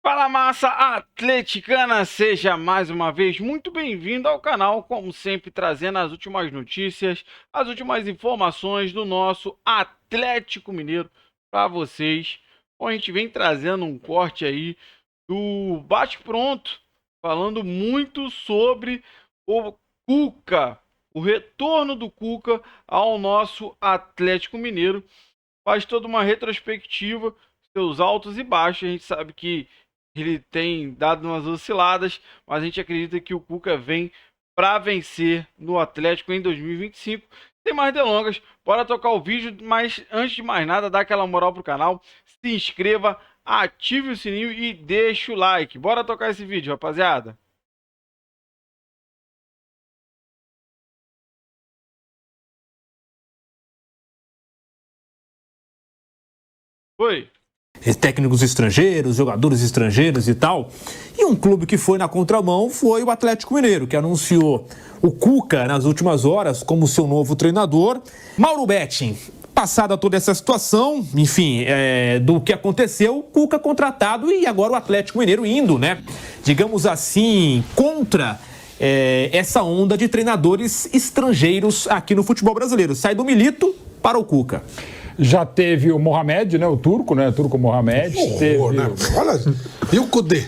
Fala, massa atleticana, seja mais uma vez muito bem-vindo ao canal, como sempre trazendo as últimas notícias, as últimas informações do nosso Atlético Mineiro para vocês. Bom, a gente vem trazendo um corte aí do bate-pronto, falando muito sobre o Cuca, o retorno do Cuca ao nosso Atlético Mineiro. Faz toda uma retrospectiva, seus altos e baixos. A gente sabe que ele tem dado umas osciladas, mas a gente acredita que o Cuca vem para vencer no Atlético em 2025. Sem mais delongas, bora tocar o vídeo, mas antes de mais nada, dá aquela moral pro canal, se inscreva, ative o sininho e deixa o like. Bora tocar esse vídeo, rapaziada. Oi. Técnicos estrangeiros, jogadores estrangeiros e tal. E um clube que foi na contramão foi o Atlético Mineiro, que anunciou o Cuca nas últimas horas como seu novo treinador. Mauro Betting, passada toda essa situação, enfim, do que aconteceu, o Cuca contratado e agora o Atlético Mineiro indo, né? Digamos assim, contra essa onda de treinadores estrangeiros aqui no futebol brasileiro. Sai do Milito para o Cuca. Já teve o Mohamed, né? O turco, né? Turco Mohamed. Né? Olha, e o Kudê?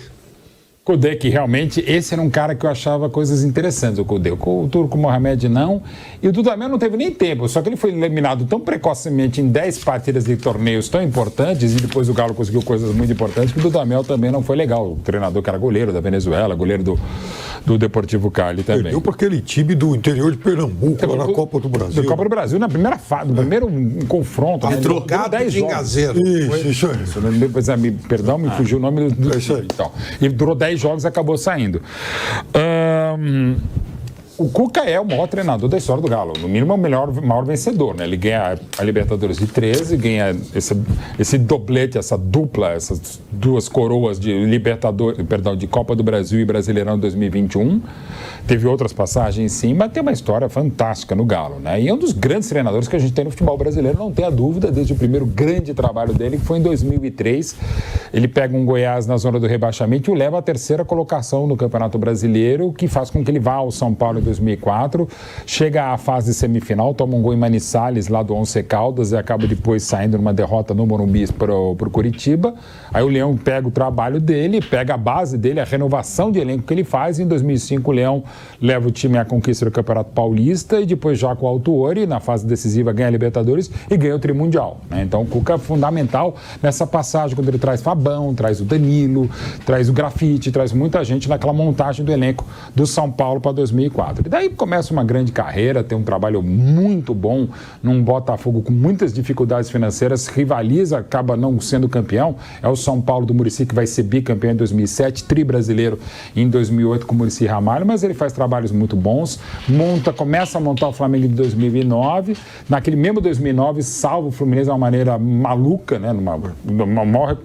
Kudê, que realmente, esse era um cara que eu achava coisas interessantes, o Kudê. O turco Mohamed não. E o Dudamel não teve nem tempo, só que ele foi eliminado tão precocemente em 10 partidas de torneios tão importantes, e depois o Galo conseguiu coisas muito importantes, que o Dudamel também não foi legal. O treinador que era goleiro da Venezuela, goleiro do Deportivo Cali também. Perdeu para aquele time do interior de Pernambuco, lá na Copa do Brasil. Da Copa do Brasil, na primeira fase, no primeiro confronto. Trocado 10 de Engazeiro. Isso aí. Depois, perdão, me fugiu o nome do time. Então. E durou 10 jogos e acabou saindo. O Cuca é o maior treinador da história do Galo, no mínimo é o maior vencedor, né? Ele ganha a Libertadores de 13, ganha esse doblete, essa dupla, essas duas coroas de de Copa do Brasil e Brasileirão 2021. Teve outras passagens sim, mas tem uma história fantástica no Galo, né? E é um dos grandes treinadores que a gente tem no futebol brasileiro, não tenha dúvida, desde o primeiro grande trabalho dele, que foi em 2003. Ele pega um Goiás na zona do rebaixamento e o leva à terceira colocação no Campeonato Brasileiro, que faz com que ele vá ao São Paulo em 2004, chega à fase semifinal, toma um gol em Manizales, lá do Once Caldas, e acaba depois saindo numa derrota no Morumbi pro Curitiba. Aí o Leão pega o trabalho dele, pega a base dele, a renovação de elenco que ele faz, e em 2005 o Leão leva o time à conquista do Campeonato Paulista, e depois já com o Autuori, na fase decisiva, ganha a Libertadores e ganha o Trimundial, né? Então o Cuca é fundamental nessa passagem, quando ele traz Fabão, traz o Danilo, traz o Grafite, traz muita gente naquela montagem do elenco do São Paulo para 2004. E daí começa uma grande carreira, tem um trabalho muito bom num Botafogo com muitas dificuldades financeiras, rivaliza, acaba não sendo campeão. É o São Paulo do Muricy que vai ser bicampeão em 2007, tri-brasileiro em 2008 com o Muricy Ramalho, mas ele faz trabalhos muito bons, começa a montar o Flamengo em 2009, naquele mesmo 2009 salva o Fluminense de uma maneira maluca, né? Numa maior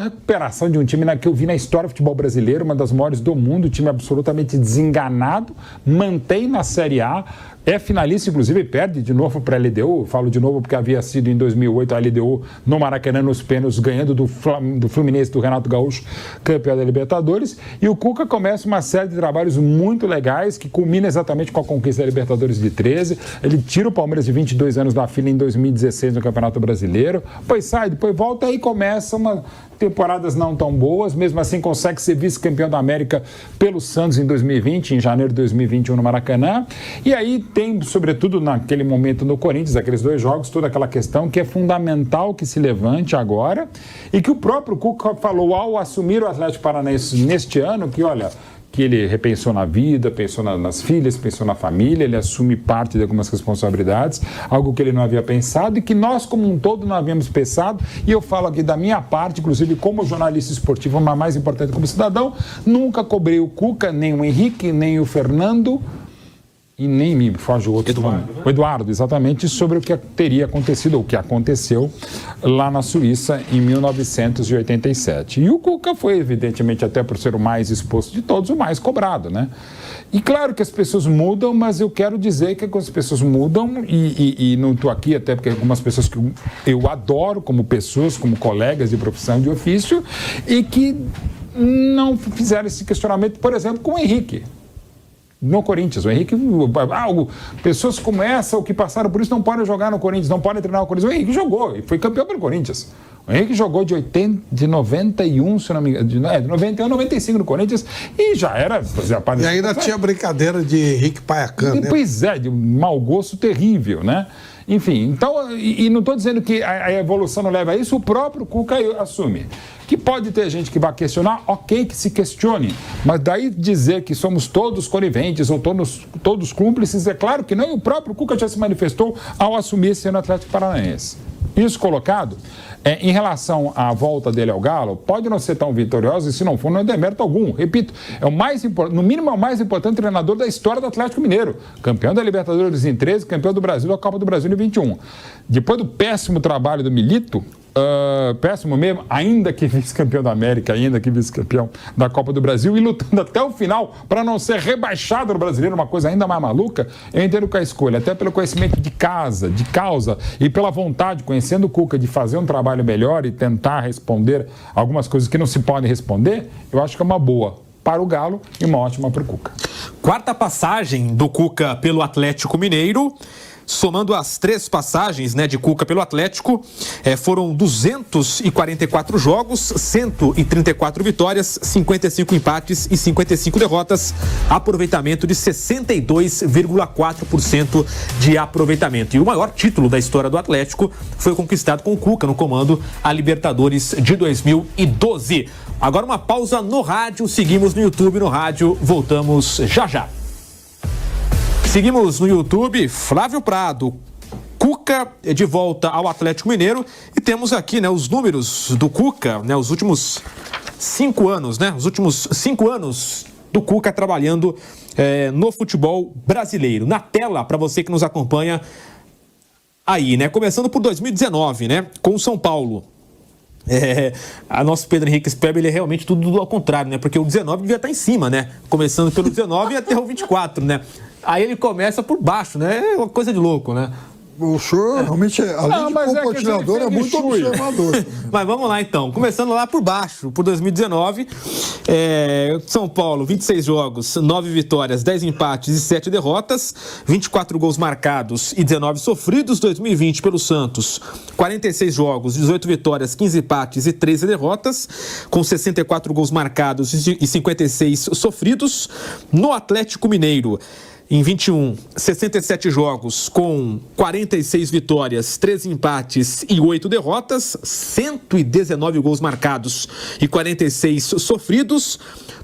recuperação de um time que eu vi na história do futebol brasileiro, uma das maiores do mundo, time absolutamente desenganado, mantém na Série A, é finalista, inclusive perde de novo para a LDU, falo de novo porque havia sido em 2008 a LDU no Maracanã nos pênaltis, ganhando do Fluminense, do Renato Gaúcho, campeão da Libertadores, e o Cuca começa uma série de trabalhos muito legais, que culmina exatamente com a conquista da Libertadores de 13, ele tira o Palmeiras de 22 anos da fila em 2016 no Campeonato Brasileiro, depois sai, depois volta e começa uma temporadas não tão boas, mesmo assim consegue ser vice-campeão da América pelo Santos em 2020, em janeiro de 2021 no Maracanã, e aí tem, sobretudo naquele momento no Corinthians, aqueles 2 jogos, toda aquela questão que é fundamental que se levante agora, e que o próprio Cuca falou ao assumir o Atlético Paranaense neste ano, que olha, que ele repensou na vida, pensou nas filhas, pensou na família, ele assume parte de algumas responsabilidades, algo que ele não havia pensado e que nós como um todo não havíamos pensado, e eu falo aqui da minha parte, inclusive como jornalista esportivo, mas mais importante como cidadão, nunca cobrei o Cuca, nem o Henrique, nem o Fernando, e nem me foge o outro nome. O Eduardo, exatamente, sobre o que teria acontecido, ou o que aconteceu lá na Suíça em 1987. E o Cuca foi, evidentemente, até por ser o mais exposto de todos, o mais cobrado, né? E claro que as pessoas mudam, mas eu quero dizer que as pessoas mudam e não estou aqui até porque algumas pessoas que eu adoro como pessoas, como colegas de profissão, de ofício, e que não fizeram esse questionamento, por exemplo, com o Henrique. No Corinthians, o Henrique, pessoas como essa, o que passaram por isso, não podem jogar no Corinthians, não podem treinar no Corinthians. O Henrique jogou e foi campeão pelo Corinthians. O Henrique jogou de 91, se não me engano, de 91 a 95 no Corinthians e já era... E ainda tinha brincadeira de Henrique Paiacan, né? Pois é, de um mau gosto terrível, né? Enfim, então, e não estou dizendo que a evolução não leva a isso, o próprio Cuca assume. Que pode ter gente que vai questionar, ok, que se questione, mas daí dizer que somos todos coniventes ou todos cúmplices, é claro que não, e o próprio Cuca já se manifestou ao assumir esse ano Atlético Paranaense. Isso colocado, em relação à volta dele ao Galo, pode não ser tão vitoriosa e se não for, não é demérito algum. Repito, é o mais importante, no mínimo é o mais importante treinador da história do Atlético Mineiro. Campeão da Libertadores em 13, campeão do Brasil da Copa do Brasil em 21. Depois do péssimo trabalho do Milito, péssimo mesmo, ainda que vice-campeão da América, ainda que vice-campeão da Copa do Brasil e lutando até o final para não ser rebaixado no Brasileiro, uma coisa ainda mais maluca, eu entendo com a escolha, até pelo conhecimento de causa e pela vontade, conhecendo o Cuca, de fazer um trabalho melhor e tentar responder algumas coisas que não se podem responder, eu acho que é uma boa para o Galo e uma ótima para o Cuca. Quarta passagem do Cuca pelo Atlético Mineiro. Somando as 3 passagens, né, de Cuca pelo Atlético, foram 244 jogos, 134 vitórias, 55 empates e 55 derrotas, aproveitamento de 62,4% de aproveitamento. E o maior título da história do Atlético foi conquistado com o Cuca no comando a Libertadores de 2012. Agora uma pausa no rádio, seguimos no YouTube, no rádio, voltamos já já. Seguimos no YouTube, Flávio Prado, Cuca de volta ao Atlético Mineiro e temos aqui, né, os números do Cuca, né, os últimos 5 anos, né, os últimos 5 anos do Cuca trabalhando no futebol brasileiro. Na tela, para você que nos acompanha aí, né, começando por 2019, né, com o São Paulo. A nosso Pedro Henrique Sperber, ele é realmente tudo ao contrário, né? Porque o 19 devia estar em cima, né? Começando pelo 19 até o 24, né? Aí ele começa por baixo, né? É uma coisa de louco, né? O senhor realmente, além de compartilhador, é muito observador. Mas vamos lá então, começando lá por baixo, por 2019, São Paulo, 26 jogos, 9 vitórias, 10 empates e 7 derrotas, 24 gols marcados e 19 sofridos. 2020 pelo Santos, 46 jogos, 18 vitórias, 15 empates e 13 derrotas, com 64 gols marcados e 56 sofridos. No Atlético Mineiro, em 21, 67 jogos com 46 vitórias, 13 empates e 8 derrotas, 119 gols marcados e 46 sofridos.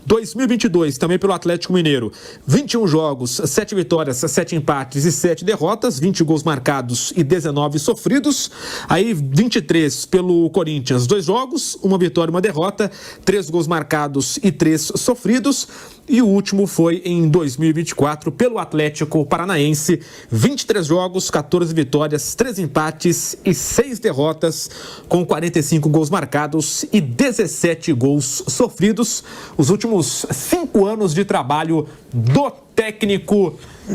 2022, também pelo Atlético Mineiro, 21 jogos, 7 vitórias, 7 empates e 7 derrotas, 20 gols marcados e 19 sofridos. Aí 23 pelo Corinthians, 2 jogos, 1 vitória e 1 derrota, 3 gols marcados e 3 sofridos. E o último foi em 2024 pelo Atlético Paranaense, 23 jogos, 14 vitórias, 3 empates e 6 derrotas, com 45 gols marcados e 17 gols sofridos. Os últimos 5 anos de trabalho do técnico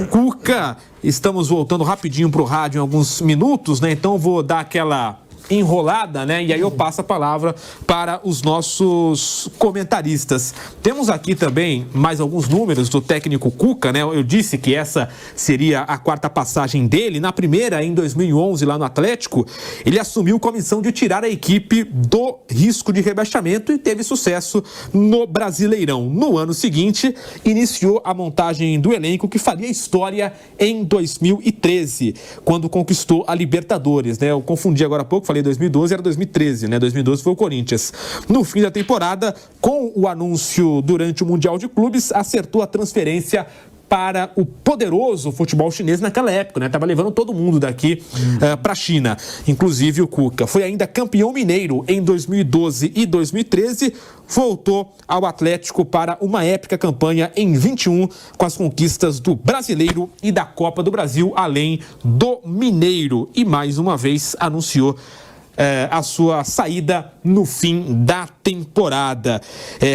Cuca. Estamos voltando rapidinho para o rádio em alguns minutos, né? Então vou dar aquela enrolada, né? E aí eu passo a palavra para os nossos comentaristas. Temos aqui também mais alguns números do técnico Cuca, né? Eu disse que essa seria a 4ª passagem dele. Na primeira, em 2011, lá no Atlético, ele assumiu com a missão de tirar a equipe do risco de rebaixamento e teve sucesso no Brasileirão. No ano seguinte, iniciou a montagem do elenco que faria história em 2013, quando conquistou a Libertadores, né? Eu confundi agora há pouco, falei 2012, era 2013, né? 2012 foi o Corinthians. No fim da temporada, com o anúncio durante o Mundial de Clubes, acertou a transferência para o poderoso futebol chinês naquela época, né? Estava levando todo mundo daqui para a China, inclusive o Cuca. Foi ainda campeão mineiro em 2012 e 2013, voltou ao Atlético para uma épica campanha em 21, com as conquistas do Brasileiro e da Copa do Brasil, além do Mineiro. E mais uma vez anunciou a sua saída no fim da temporada.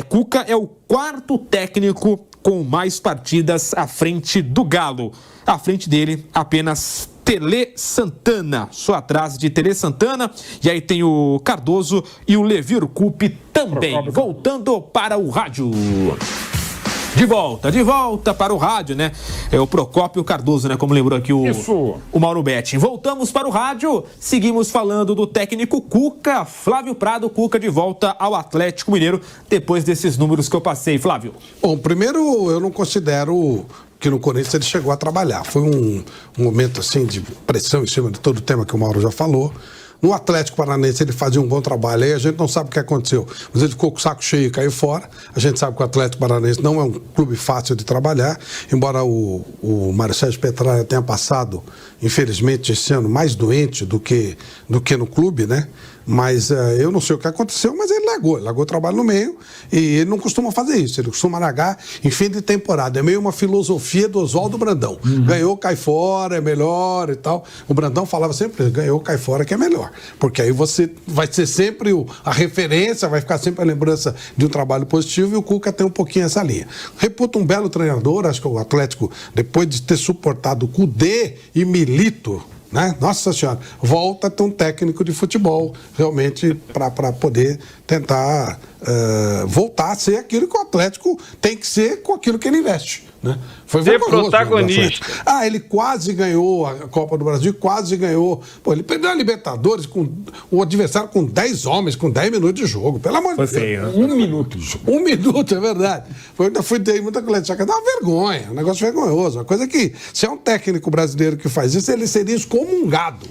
Cuca é o quarto técnico com mais partidas à frente do Galo. À frente dele, apenas Tele Santana, só atrás de Tele Santana. E aí tem o Cardoso e o Levi Urcup também. Voltando para o rádio. De volta para o rádio, né? É o Procópio Cardoso, né? Como lembrou aqui o Mauro Betting. Voltamos para o rádio, seguimos falando do técnico Cuca, Flávio Prado. Cuca de volta ao Atlético Mineiro, depois desses números que eu passei. Flávio. Bom, primeiro eu não considero que no Corinthians ele chegou a trabalhar. Foi um momento assim de pressão em cima de todo o tema que o Mauro já falou. No Atlético Paranaense ele fazia um bom trabalho, aí a gente não sabe o que aconteceu, mas ele ficou com o saco cheio e caiu fora. A gente sabe que o Atlético Paranaense não é um clube fácil de trabalhar, embora o Mário Sérgio Petralha tenha passado, infelizmente, esse ano mais doente do que no clube, né? Mas eu não sei o que aconteceu, mas ele largou o trabalho no meio, e ele não costuma fazer isso, ele costuma largar em fim de temporada. É meio uma filosofia do Oswaldo Brandão. Ganhou, cai fora, é melhor e tal. O Brandão falava sempre, ganhou, cai fora, que é melhor. Porque aí você vai ser sempre a referência, vai ficar sempre a lembrança de um trabalho positivo, e o Cuca tem um pouquinho essa linha. Reputa um belo treinador, acho que o Atlético, depois de ter suportado Cudê e Milito, né? Nossa Senhora, volta a ter um técnico de futebol realmente para poder tentar voltar a ser aquilo que o Atlético tem que ser com aquilo que ele investe. Né? Foi ser protagonista. Ele quase ganhou a Copa do Brasil, quase ganhou. Pô, ele perdeu a Libertadores com o adversário com 10 homens, com 10 minutos de jogo. Pelo amor de Deus. Feio, né? 1 minuto de jogo. 1 minuto, é verdade. Eu ainda dei muita coletiva. Dá uma vergonha, um negócio vergonhoso. Uma coisa que, se é um técnico brasileiro que faz isso, ele seria excomungado.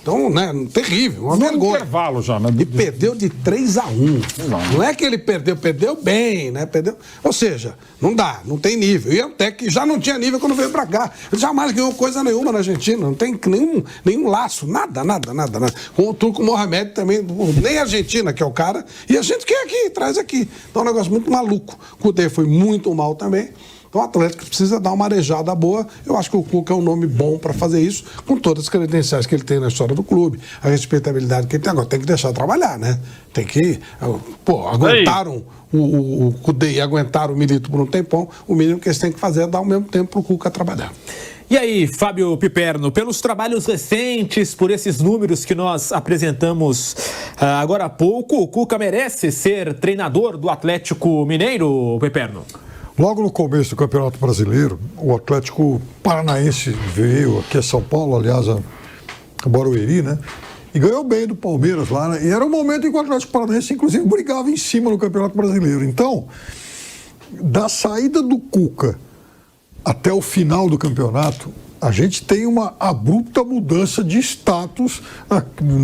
Então, né, terrível, uma vergonha. Intervalo já, né? E perdeu de 3-1. Não é que ele perdeu bem, né? Ou seja, não dá, não tem nível. E até que já não tinha nível quando veio pra cá. Ele jamais ganhou coisa nenhuma na Argentina, não tem nenhum laço, nada. Com o Turco Mohamed também, nem a Argentina, que é o cara, e a gente quer aqui, traz aqui. Então é um negócio muito maluco. O Cudê foi muito mal também. Então o Atlético precisa dar uma arejada boa. Eu acho que o Cuca é um nome bom para fazer isso, com todas as credenciais que ele tem na história do clube, a respeitabilidade que ele tem. Agora tem que deixar trabalhar, né? Tem que... aguentaram o Cudê e aguentaram o Milito por um tempão. O mínimo que eles têm que fazer é dar o mesmo tempo para o Cuca trabalhar. E aí, Fábio Piperno, pelos trabalhos recentes, por esses números que nós apresentamos agora há pouco, o Cuca merece ser treinador do Atlético Mineiro, Piperno? Logo no começo do Campeonato Brasileiro, o Atlético Paranaense veio aqui a São Paulo, aliás, a Barueri, né? E ganhou bem do Palmeiras lá, né? E era um momento em que o Atlético Paranaense, inclusive, brigava em cima no Campeonato Brasileiro. Então, da saída do Cuca até o final do campeonato, a gente tem uma abrupta mudança de status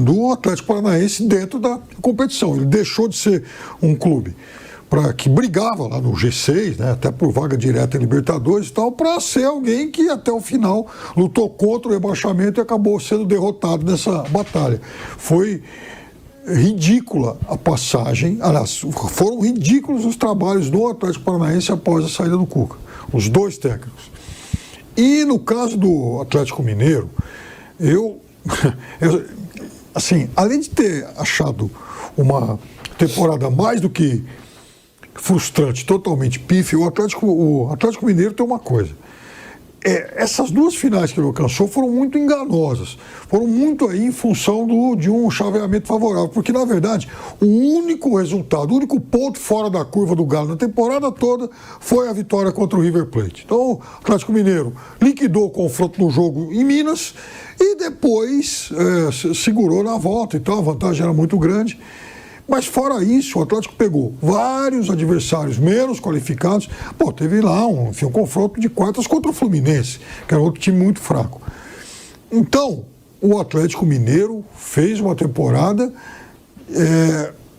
do Atlético Paranaense dentro da competição. Ele deixou de ser um clube que brigava lá no G6, né, até por vaga direta em Libertadores e tal, para ser alguém que até o final lutou contra o rebaixamento e acabou sendo derrotado nessa batalha. Foi ridícula a passagem, aliás, foram ridículos os trabalhos do Atlético Paranaense após a saída do Cuca, os dois técnicos. E no caso do Atlético Mineiro, assim, além de ter achado uma temporada mais do que frustrante, totalmente pífio, o Atlético Mineiro tem uma coisa. Essas duas finais que ele alcançou foram muito enganosas, foram muito aí em função de um chaveamento favorável, porque na verdade o único resultado, o único ponto fora da curva do Galo na temporada toda foi a vitória contra o River Plate. Então o Atlético Mineiro liquidou o confronto no jogo em Minas e depois segurou na volta, então a vantagem era muito grande. Mas fora isso, o Atlético pegou vários adversários menos qualificados. Teve lá um confronto de quartas contra o Fluminense, que era outro time muito fraco. Então, o Atlético Mineiro fez uma temporada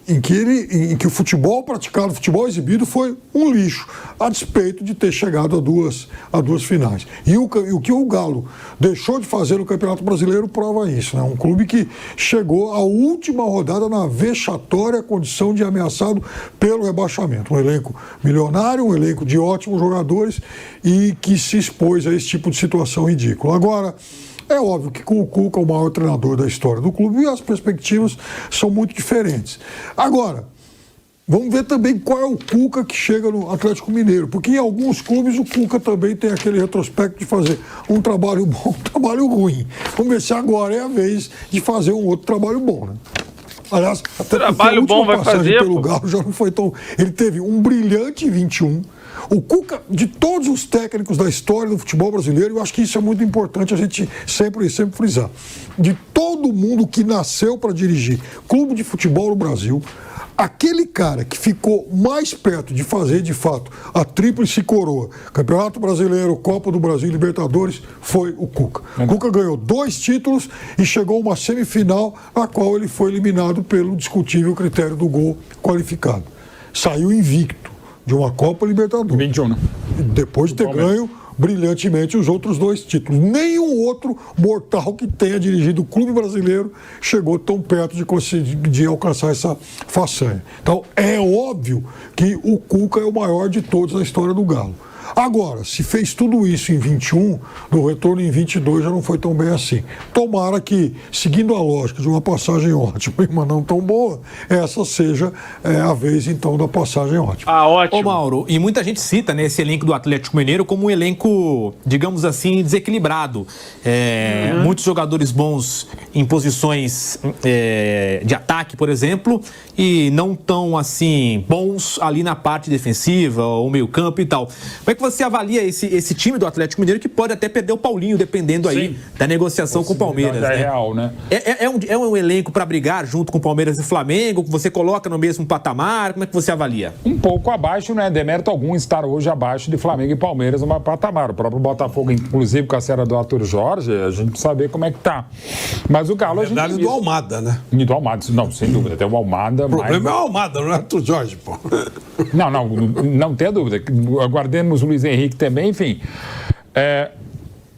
em que o futebol praticado, o futebol exibido foi um lixo, a despeito de ter chegado a duas finais. E o que o Galo deixou de fazer no Campeonato Brasileiro prova isso, né? Um clube que chegou à última rodada na vexatória condição de ameaçado pelo rebaixamento. Um elenco milionário, um elenco de ótimos jogadores e que se expôs a esse tipo de situação ridícula. Agora, é óbvio que com o Cuca, o maior treinador da história do clube, e as perspectivas são muito diferentes. Agora, vamos ver também qual é o Cuca que chega no Atlético Mineiro, porque em alguns clubes o Cuca também tem aquele retrospecto de fazer um trabalho bom, um trabalho ruim. Vamos ver se agora é a vez de fazer um outro trabalho bom, né? Aliás, até trabalho bom vai fazer pelo Galo já não foi tão... Ele teve um brilhante 21. O Cuca, de todos os técnicos da história do futebol brasileiro, eu acho que isso é muito importante a gente sempre frisar. De todo mundo que nasceu para dirigir clube de futebol no Brasil, aquele cara que ficou mais perto de fazer, de fato, a tríplice coroa, Campeonato Brasileiro, Copa do Brasil e Libertadores, foi o Cuca. O Cuca ganhou 2 títulos e chegou a uma semifinal, a qual ele foi eliminado pelo discutível critério do gol qualificado. Saiu invicto de uma Copa Libertadores. 21, né? Depois de ter ganho brilhantemente os outros 2 títulos. Nenhum outro mortal que tenha dirigido o clube brasileiro chegou tão perto de alcançar essa façanha. Então, é óbvio que o Cuca é o maior de todos na história do Galo. Agora, se fez tudo isso em 21, no retorno em 22 já não foi tão bem assim. Tomara que, seguindo a lógica de uma passagem ótima e uma não tão boa, essa seja a vez, então, da passagem ótima. Ah, ótimo. Ô, Mauro, e muita gente cita, né, esse elenco do Atlético Mineiro como um elenco, digamos assim, desequilibrado. Muitos jogadores bons em posições de ataque, por exemplo, e não tão, assim, bons ali na parte defensiva, ou meio campo e tal. Como é que você avalia esse time do Atlético Mineiro, que pode até perder o Paulinho, dependendo aí da negociação com o Palmeiras, né? Real, né? É um elenco para brigar junto com Palmeiras e Flamengo, que você coloca no mesmo patamar? Como é que você avalia? Um pouco abaixo, não é demérito algum estar hoje abaixo de Flamengo e Palmeiras no patamar. O próprio Botafogo, inclusive com a série do Arthur Jorge, a gente precisa saber como é que tá. Mas o Galo... Verdade do Almada, né? E do Almada, não, sem dúvida. Até o Almada... O problema é o Almada, não é o Arthur Jorge, pô. Não tenha dúvida. Aguardemos o Luiz Henrique também, enfim.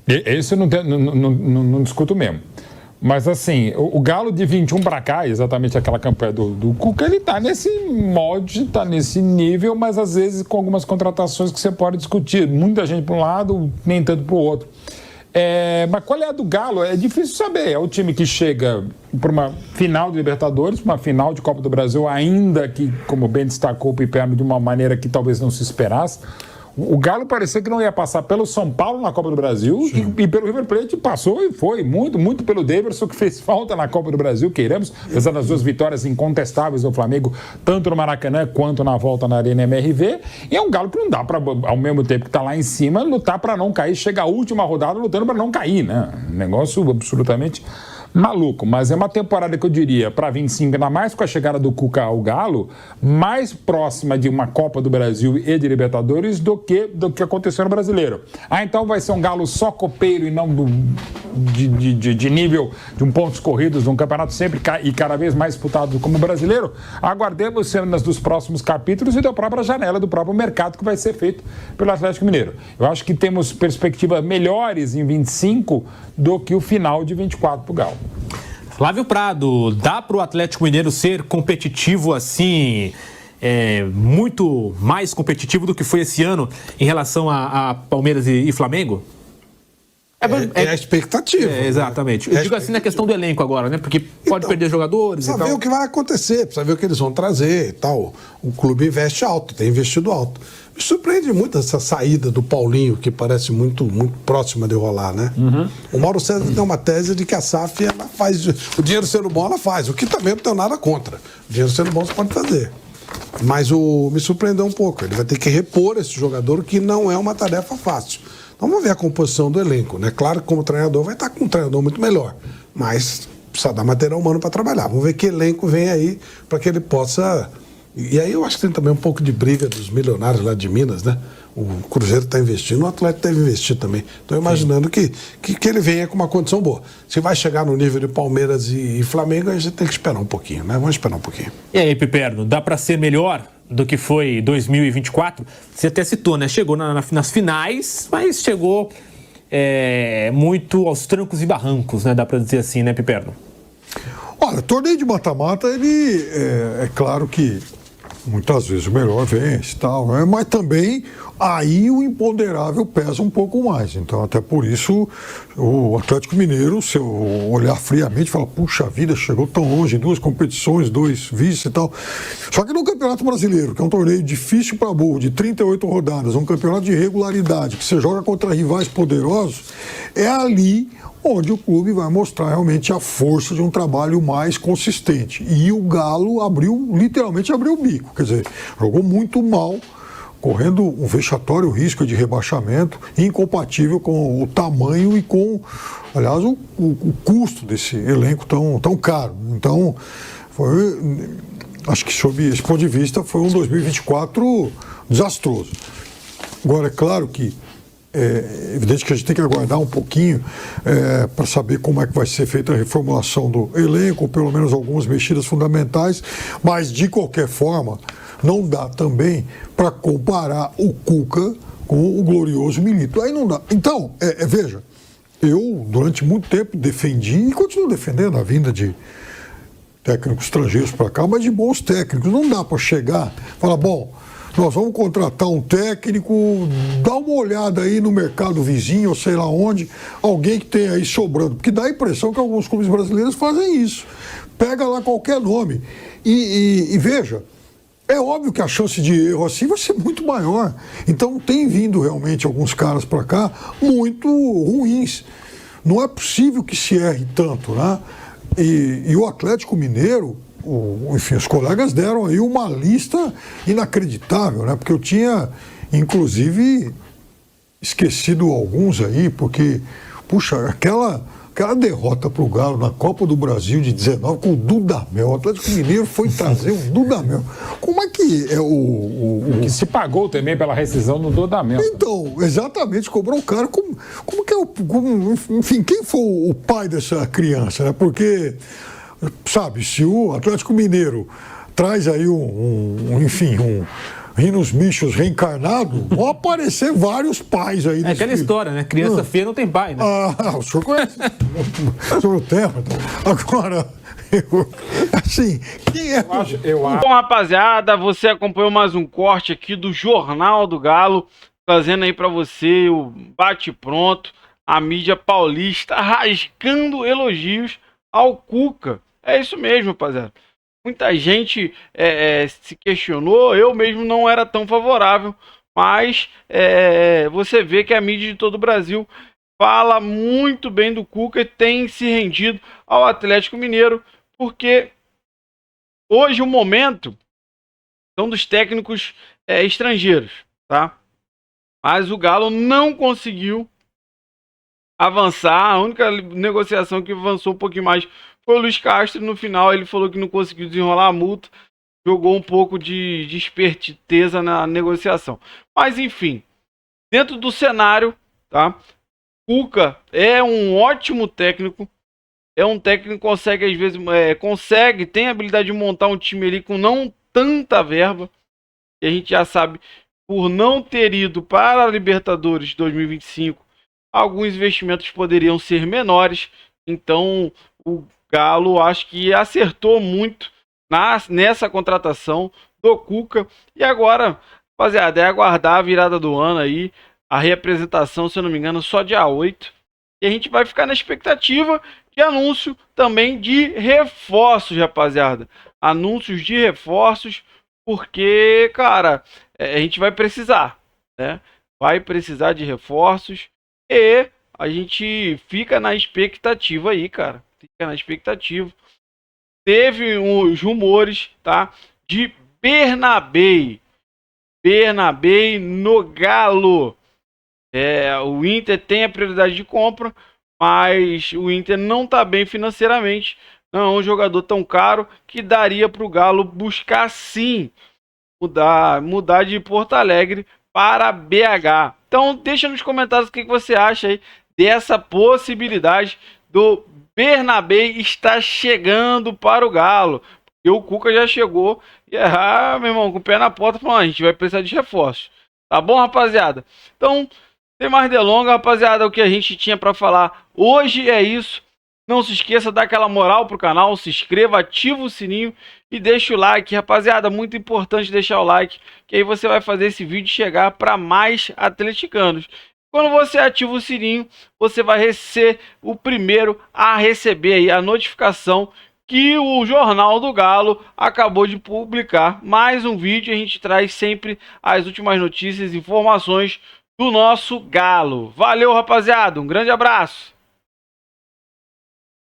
Esse eu não discuto mesmo. Mas assim, o Galo de 21 para cá, exatamente aquela campanha do Cuca, ele tá nesse molde, tá nesse nível, mas às vezes com algumas contratações que você pode discutir. Muita gente para um lado, nem tanto para o outro. Mas qual é a do Galo? É difícil saber. É o time que chega para uma final de Libertadores, uma final de Copa do Brasil, ainda que, como bem destacou o Piperno, de uma maneira que talvez não se esperasse. O Galo parecia que não ia passar pelo São Paulo na Copa do Brasil e pelo River Plate passou e foi. Muito pelo Daverson, que fez falta na Copa do Brasil, queiramos, apesar das 2 vitórias incontestáveis do Flamengo, tanto no Maracanã quanto na volta na Arena MRV. E é um Galo que não dá para, ao mesmo tempo que está lá em cima, lutar para não cair. Chega a última rodada lutando para não cair, né? Um negócio absolutamente maluco, mas é uma temporada que eu diria, para 25, ainda mais com a chegada do Cuca ao Galo, mais próxima de uma Copa do Brasil e de Libertadores do que aconteceu no Brasileiro. Então vai ser um Galo só copeiro e não de nível de pontos corridos, de um campeonato sempre e cada vez mais disputado como o Brasileiro. Aguardemos cenas dos próximos capítulos e da própria janela, do próprio mercado que vai ser feito pelo Atlético Mineiro. Eu acho que temos perspectivas melhores em 25 do que o final de 24 para o Galo. Flávio Prado, dá para o Atlético Mineiro ser competitivo assim, muito mais competitivo do que foi esse ano em relação a Palmeiras e Flamengo? É a expectativa. Exatamente. Eu digo assim na questão do elenco agora, né? Porque pode perder jogadores e tal. Precisa ver o que vai acontecer, precisa ver o que eles vão trazer e tal. O clube investe alto, tem investido alto. Me surpreende muito essa saída do Paulinho, que parece muito próxima de rolar, né? O Mauro César tem uma tese de que a SAF ela faz. O dinheiro sendo bom, ela faz. O que também não tem nada contra. O dinheiro sendo bom, você pode fazer. Mas me surpreendeu um pouco. Ele vai ter que repor esse jogador, que não é uma tarefa fácil. Então vamos ver a composição do elenco, né? Claro que como treinador vai estar com um treinador muito melhor, mas precisa dar material humano para trabalhar. Vamos ver que elenco vem aí para que ele possa E aí eu acho que tem também um pouco de briga dos milionários lá de Minas, né? O Cruzeiro está investindo, o Atlético deve investir também. Estou imaginando que ele venha com uma condição boa. Se vai chegar no nível de Palmeiras e Flamengo, a gente tem que esperar um pouquinho, né? Vamos esperar um pouquinho. E aí, Piperno, dá para ser melhor do que foi 2024? Você até citou, né? Chegou nas finais, mas chegou muito aos trancos e barrancos, né? Dá para dizer assim, né, Piperno? Olha, torneio de mata-mata, ele é claro que muitas vezes o melhor vence e tal, né? Mas também aí o imponderável pesa um pouco mais. Então, até por isso, o Atlético Mineiro, se eu olhar friamente, fala, puxa vida, chegou tão longe em 2 competições, 2 vices e tal. Só que no Campeonato Brasileiro, que é um torneio difícil para burro, de 38 rodadas, um campeonato de regularidade, que você joga contra rivais poderosos, é ali onde o clube vai mostrar realmente a força de um trabalho mais consistente. E o Galo literalmente abriu o bico, quer dizer, jogou muito mal, correndo um vexatório risco de rebaixamento, incompatível com o tamanho e com, aliás, o custo desse elenco tão caro. Então, acho que sob esse ponto de vista, foi um 2024 desastroso. Agora, é claro que é evidente que a gente tem que aguardar um pouquinho para saber como é que vai ser feita a reformulação do elenco, ou pelo menos algumas mexidas fundamentais, mas de qualquer forma não dá também para comparar o Cuca com o glorioso Milito. Aí não dá. Então, veja, eu durante muito tempo defendi e continuo defendendo a vinda de técnicos estrangeiros para cá, mas de bons técnicos. Não dá para chegar e falar, bom, nós vamos contratar um técnico, dá uma olhada aí no mercado vizinho, ou sei lá onde, alguém que tem aí sobrando. Porque dá a impressão que alguns clubes brasileiros fazem isso. Pega lá qualquer nome. E veja, é óbvio que a chance de erro assim vai ser muito maior. Então tem vindo realmente alguns caras para cá muito ruins. Não é possível que se erre tanto, né? E o Atlético Mineiro, enfim, os colegas deram aí uma lista inacreditável, né? Porque eu tinha, inclusive, esquecido alguns aí, porque, puxa, aquela derrota para o Galo na Copa do Brasil de 19 com o Dudamel. O Atlético Mineiro foi trazer o Dudamel. Como é que é o que se pagou também pela rescisão no Dudamel. Então, exatamente, cobrou o cara. Como que é enfim, quem foi o pai dessa criança, né? Porque, sabe, se o Atlético Mineiro traz aí enfim, Rinos Michos reencarnado, vão aparecer vários pais aí. É aquela história, né? Criança feia não tem pai, né? O senhor conhece sobre o tema. Agora, assim, quem é... Bom, rapaziada, você acompanhou mais um corte aqui do Jornal do Galo, trazendo aí pra você o bate-pronto, a mídia paulista rasgando elogios ao Cuca. É isso mesmo, rapaziada. Muita gente se questionou, eu mesmo não era tão favorável, mas você vê que a mídia de todo o Brasil fala muito bem do Cuca e tem se rendido ao Atlético Mineiro, porque hoje o momento são dos técnicos estrangeiros, tá? Mas o Galo não conseguiu avançar, a única negociação que avançou um pouquinho mais foi o Luiz Castro. No final ele falou que não conseguiu desenrolar a multa, jogou um pouco de esperteza na negociação. Mas enfim, dentro do cenário, tá? Cuca é um ótimo técnico, é um técnico que consegue às vezes, tem a habilidade de montar um time ali com não tanta verba, e a gente já sabe, por não ter ido para a Libertadores 2025, alguns investimentos poderiam ser menores. Então o Galo acho que acertou muito nessa contratação do Cuca. E agora, rapaziada, é aguardar a virada do ano aí, a reapresentação, se eu não me engano, só dia 8. E a gente vai ficar na expectativa de anúncio também de reforços, rapaziada. Anúncios de reforços, porque, cara, a gente vai precisar, né? Vai precisar de reforços e a gente fica na expectativa aí, cara. Fica na expectativa. Teve os rumores, tá? De Bernabei no Galo. O Inter tem a prioridade de compra, mas o Inter não tá bem financeiramente. não é um jogador tão caro que daria para o Galo buscar sim mudar de Porto Alegre para BH. Então deixa nos comentários o que você acha aí dessa possibilidade do Bernabé estar chegando para o Galo. E o Cuca já chegou e meu irmão, com o pé na porta, falando, a gente vai precisar de reforços. Tá bom, rapaziada? Então, sem mais delongas, rapaziada, o que a gente tinha para falar hoje é isso. Não se esqueça de dar aquela moral pro canal, se inscreva, ativa o sininho e deixa o like, rapaziada, muito importante deixar o like, que aí você vai fazer esse vídeo chegar para mais atleticanos. Quando você ativa o sininho, você vai ser o primeiro a receber aí a notificação que o Jornal do Galo acabou de publicar mais um vídeo. A gente traz sempre as últimas notícias e informações do nosso Galo. Valeu, rapaziada, um grande abraço!